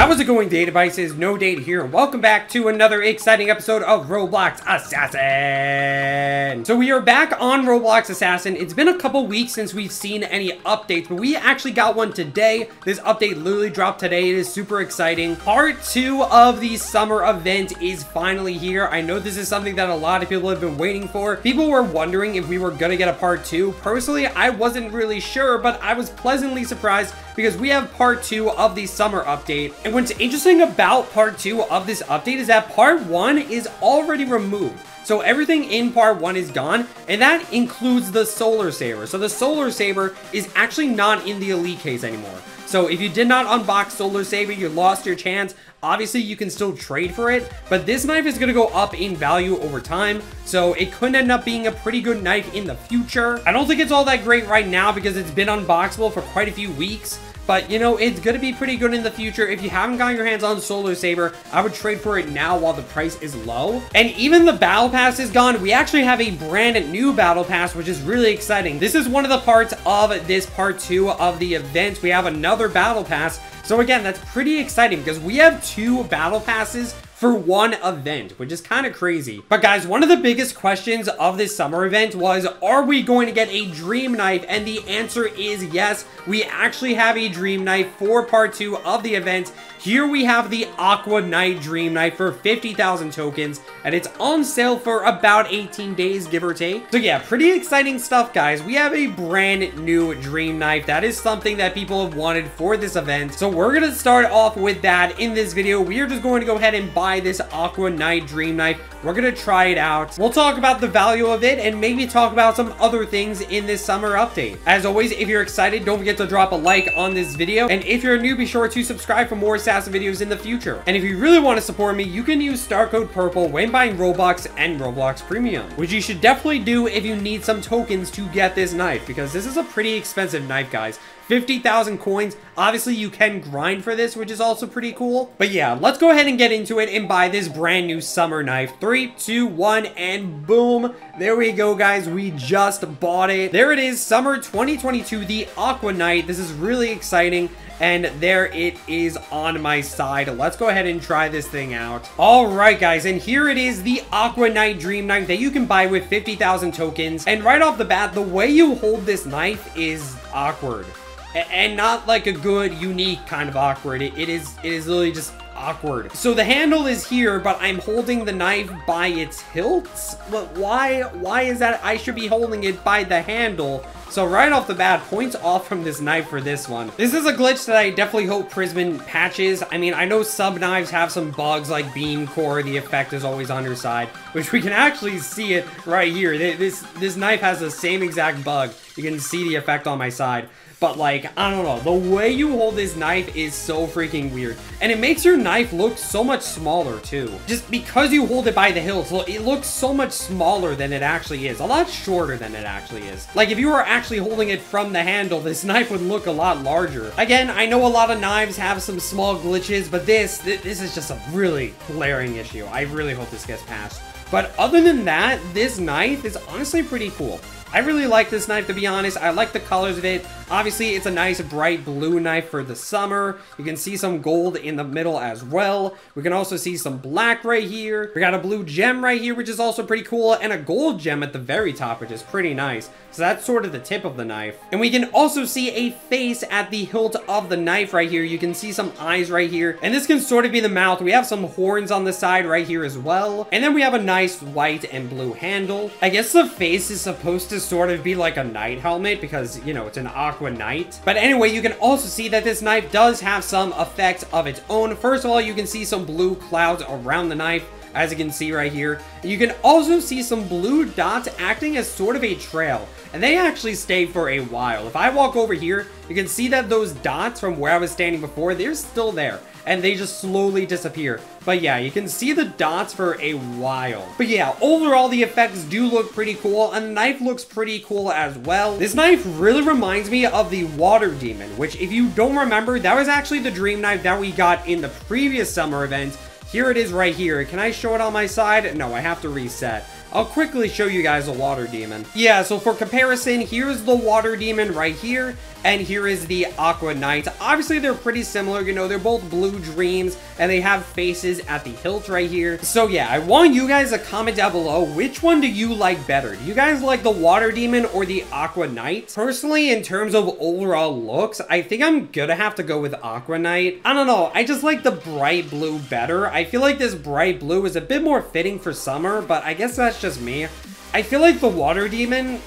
How's it going, day devices? No Date here, and welcome back to another exciting episode of Roblox Assassin. So we are back on Roblox Assassin. It's been a couple weeks since we've seen any updates, but we actually got one today. This update literally dropped today. It is super exciting. Part 2 of the summer event is finally here. I know this is something that a lot of people have been waiting for. People were wondering if we were gonna get a part 2. Personally, I wasn't really sure, but I was pleasantly surprised because we have part 2 of the summer update. And what's interesting about part 2 of this update is that part 1 is already removed. So everything in part 1 is gone, and that includes the Solar Saber. So the Solar Saber is actually not in the Elite case anymore. So if you did not unbox Solar Saber, you lost your chance. Obviously, you can still trade for it, but this knife is going to go up in value over time, so it could end up being a pretty good knife in the future. I don't think it's all that great right now because it's been unboxable for quite a few weeks, but, you know, it's going to be pretty good in the future. If you haven't gotten your hands on Solar Saber, I would trade for it now while the price is low. And even the Battle Pass is gone. We actually have a brand new Battle Pass, which is really exciting. This is one of the parts of this part 2 of the event. We have another Battle Pass. So again, that's pretty exciting because we have 2 Battle Passes for one event, which is kind of crazy. But guys, one of the biggest questions of this summer event was, are we going to get a dream knife? And the answer is yes. We actually have a dream knife for part 2 of the event. Here we have the Aqua Knight Dream Knife for 50,000 tokens, and it's on sale for about 18 days, give or take. So yeah, pretty exciting stuff, guys. We have a brand new Dream Knife. That is something that people have wanted for this event. So we're gonna start off with that in this video. We are just going to go ahead and buy this Aqua Knight Dream Knife. We're gonna try it out. We'll talk about the value of it and maybe talk about some other things in this summer update. As always, if you're excited, don't forget to drop a like on this video. And if you're new, be sure to subscribe for more Assassin videos in the future. And if you really want to support me, you can use star code purple when buying Roblox and Roblox Premium, which you should definitely do if you need some tokens to get this knife, because this is a pretty expensive knife, guys. 50,000 coins. Obviously, you can grind for this, which is also pretty cool. But yeah, let's go ahead and get into it and buy this brand new summer knife. 3, 2, 1, and boom. There we go, guys. We just bought it. There it is, summer 2022, the Aqua Knight. This is really exciting. And there it is on my side. Let's go ahead and try this thing out. All right, guys, and here it is, the Aqua Knight Dream Knife that you can buy with 50,000 tokens. And right off the bat, the way you hold this knife is awkward. And not like a good, unique kind of awkward. It is literally just awkward. So the handle is here, but I'm holding the knife by its hilts. But why is that? I should be holding it by the handle. So right off the bat, points off from this knife for this one. This is a glitch that I definitely hope Prism patches. I mean, I know sub knives have some bugs like beam core. The effect is always on your side, which we can actually see it right here. This knife has the same exact bug. You can see the effect on my side. But like, I don't know, the way you hold this knife is so freaking weird. And it makes your knife look so much smaller too. Just because you hold it by the hilt, it looks so much smaller than it actually is. A lot shorter than it actually is. Like if you were actually holding it from the handle, this knife would look a lot larger. Again, I know a lot of knives have some small glitches, but this is just a really glaring issue. I really hope this gets passed. But other than that, this knife is honestly pretty cool. I really like this knife, to be honest. I like the colors of it. Obviously, it's a nice bright blue knife for the summer. You can see some gold in the middle as well. We can also see some black right here. We got a blue gem right here, which is also pretty cool, and a gold gem at the very top, which is pretty nice. So that's sort of the tip of the knife. And we can also see a face at the hilt of the knife right here. You can see some eyes right here. And this can sort of be the mouth. We have some horns on the side right here as well. And then we have a nice white and blue handle. I guess the face is supposed to sort of be like a knight helmet because, you know, it's an Aqua Knight. But anyway, you can also see that this knife does have some effects of its own. First of all, you can see some blue clouds around the knife, as you can see right here. You can also see some blue dots acting as sort of a trail, and they actually stay for a while. If I walk over here, you can see that those dots from where I was standing before, they're still there, and they just slowly disappear. But yeah, you can see the dots for a while. But yeah, overall, the effects do look pretty cool, and the knife looks pretty cool as well. This knife really reminds me of the Water Demon, which, if you don't remember, that was actually the dream knife that we got in the previous summer event. Here it is right here. Can I show it on my side? No, I have to reset. I'll quickly show you guys the Water Demon. Yeah, so for comparison, here's the Water Demon right here. and here is the Aqua Knight. Obviously, they're pretty similar, you know, they're both blue dreams, and they have faces at the hilt right here. So yeah, I want you guys to comment down below, which one do you like better? Do you guys like the Water Demon or the Aqua Knight? Personally, in terms of overall looks, I think I'm gonna have to go with Aqua Knight. I don't know, I just like the bright blue better. I feel like this bright blue is a bit more fitting for summer, but I guess that's just me. I feel like the Water Demon,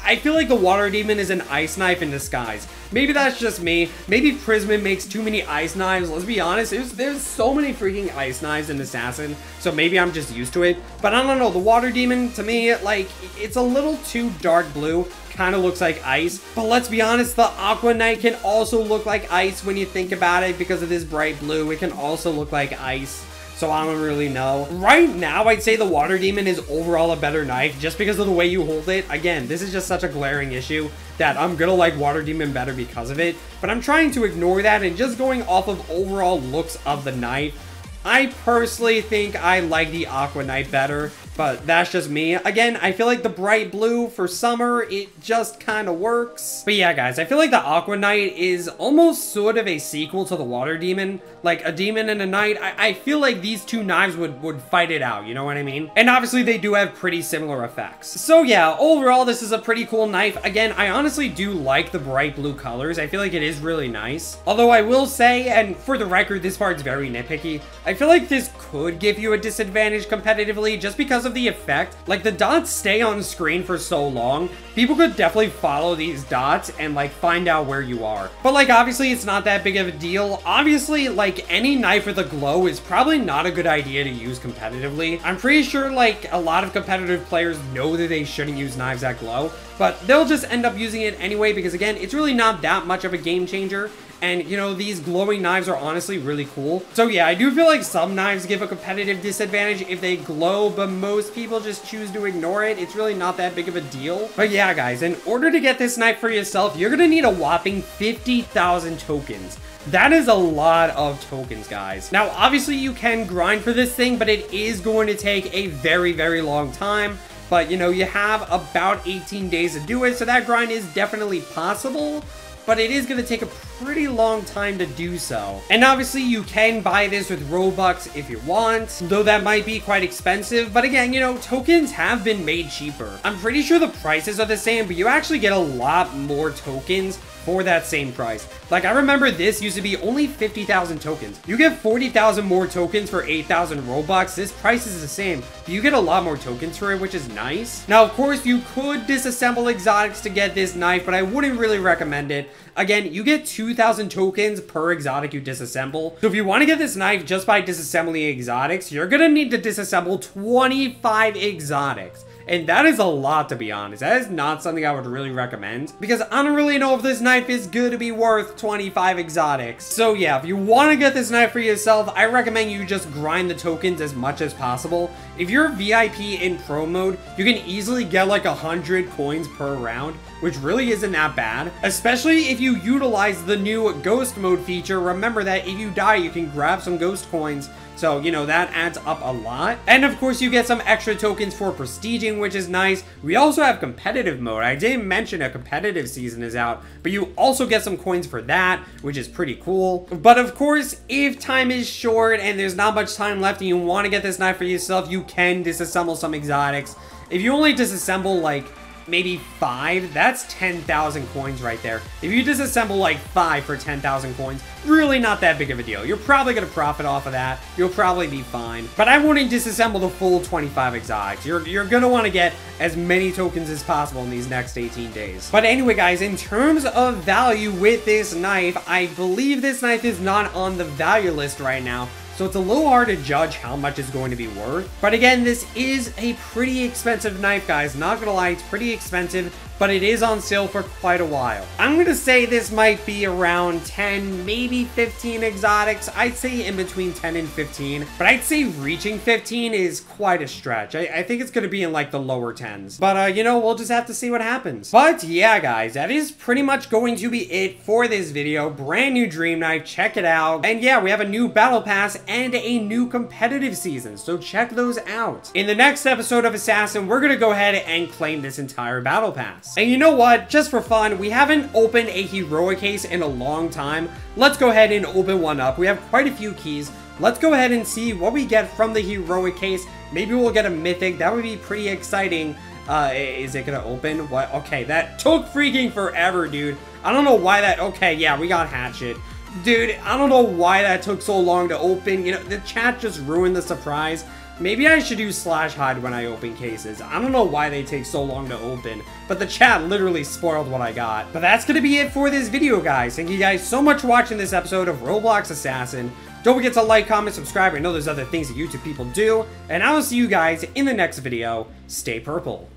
I feel like the Water Demon is an ice knife in disguise. Maybe that's just me. Maybe Prisman makes too many ice knives. Let's be honest, there's so many freaking ice knives in Assassin, so maybe I'm just used to it. But I don't know, the Water Demon, to me, like, it's a little too dark blue. Kind of looks like ice. But let's be honest, the Aqua Knight can also look like ice when you think about it because of this bright blue. It can also look like ice. So I don't really know. Right now, I'd say the Water Demon is overall a better knife just because of the way you hold it. Again, this is just such a glaring issue that I'm gonna like Water Demon better because of it. But I'm trying to ignore that and just going off of overall looks of the knife. I personally think I like the Aqua Knight better, but that's just me. Again, I feel like the bright blue for summer, it just kind of works. But yeah, guys, I feel like the Aqua Knight is almost sort of a sequel to the Water Demon. Like a demon and a knight, I feel like these two knives would fight it out, you know what I mean? And obviously they do have pretty similar effects. So yeah, overall this is a pretty cool knife. Again, I honestly do like the bright blue colors. I feel like it is really nice. Although I will say, and for the record, this part's very nitpicky, I feel like this could give you a disadvantage competitively just because of the effect. Like the dots stay on screen for so long, people could definitely follow these dots and like find out where you are. But like obviously it's not that big of a deal. Obviously like any knife with a glow is probably not a good idea to use competitively. I'm pretty sure like a lot of competitive players know that they shouldn't use knives that glow, but they'll just end up using it anyway because again, it's really not that much of a game changer. And, you know, these glowing knives are honestly really cool. So yeah, I do feel like some knives give a competitive disadvantage if they glow, but most people just choose to ignore it. It's really not that big of a deal. But yeah, guys, in order to get this knife for yourself, you're gonna need a whopping 50,000 tokens. That is a lot of tokens, guys. Now, obviously, you can grind for this thing, but it is going to take a very, very long time. But, you know, you have about 18 days to do it, so that grind is definitely possible. But it is going to take a pretty long time to do so. And obviously you can buy this with Robux if you want, though that might be quite expensive. But again, you know, tokens have been made cheaper. I'm pretty sure the prices are the same, but you actually get a lot more tokens for that same price. Like, I remember this used to be only 50,000 tokens. You get 40,000 more tokens for 8,000 Robux. This price is the same, but you get a lot more tokens for it, which is nice. Now, of course, you could disassemble exotics to get this knife, but I wouldn't really recommend it. Again, you get 2,000 tokens per exotic you disassemble. So if you want to get this knife just by disassembling exotics, you're gonna need to disassemble 25 exotics. And that is a lot, to be honest. That is not something I would really recommend, because I don't really know if this knife is good to be worth 25 exotics. So yeah, if you want to get this knife for yourself, I recommend you just grind the tokens as much as possible. If you're VIP in pro mode, you can easily get like 100 coins per round, which really isn't that bad. Especially if you utilize the new ghost mode feature. Remember that if you die, you can grab some ghost coins. So, you know, that adds up a lot. And of course, you get some extra tokens for prestiging, which is nice. We also have competitive mode. I didn't mention a competitive season is out, but you also get some coins for that, which is pretty cool. But of course, if time is short and there's not much time left and you want to get this knife for yourself, you can disassemble some exotics. If you only disassemble like maybe 5, that's 10,000 coins right there. If you disassemble like 5 for 10,000 coins, really not that big of a deal. You're probably gonna profit off of that. You'll probably be fine. But I wouldn't disassemble the full 25 exotics. You're gonna want to get as many tokens as possible in these next 18 days. But anyway, guys, in terms of value with this knife, I believe this knife is not on the value list right now. So it's a little hard to judge how much it's going to be worth. But again, this is a pretty expensive knife, guys. Not gonna lie, it's pretty expensive, but it is on sale for quite a while. I'm gonna say this might be around 10, maybe 15 exotics. I'd say in between 10 and 15, but I'd say reaching 15 is quite a stretch. I think it's gonna be in like the lower 10s. But you know, we'll just have to see what happens. But yeah, guys, that is pretty much going to be it for this video. Brand new Dream Knife, check it out. And yeah, we have a new battle pass and a new competitive season, so check those out. In the next episode of Assassin, we're gonna go ahead and claim this entire battle pass. case. And you know what? Just for fun, we haven't opened a heroic case in a long time. Let's go ahead and open one up. We have quite a few keys. Let's go ahead and see what we get from the heroic case. Maybe we'll get a mythic. That would be pretty exciting. Is it gonna open? What? Okay, that took freaking forever, dude. I don't know why that... Okay, yeah, we got Hatchet. Dude, I don't know why that took so long to open. You know, the chat just ruined the surprise. Maybe I should use /hide when I open cases. I don't know why they take so long to open, but the chat literally spoiled what I got. But that's gonna be it for this video, guys. Thank you guys so much for watching this episode of Roblox Assassin. Don't forget to like, comment, subscribe. I know there's other things that YouTube people do. And I will see you guys in the next video. Stay purple.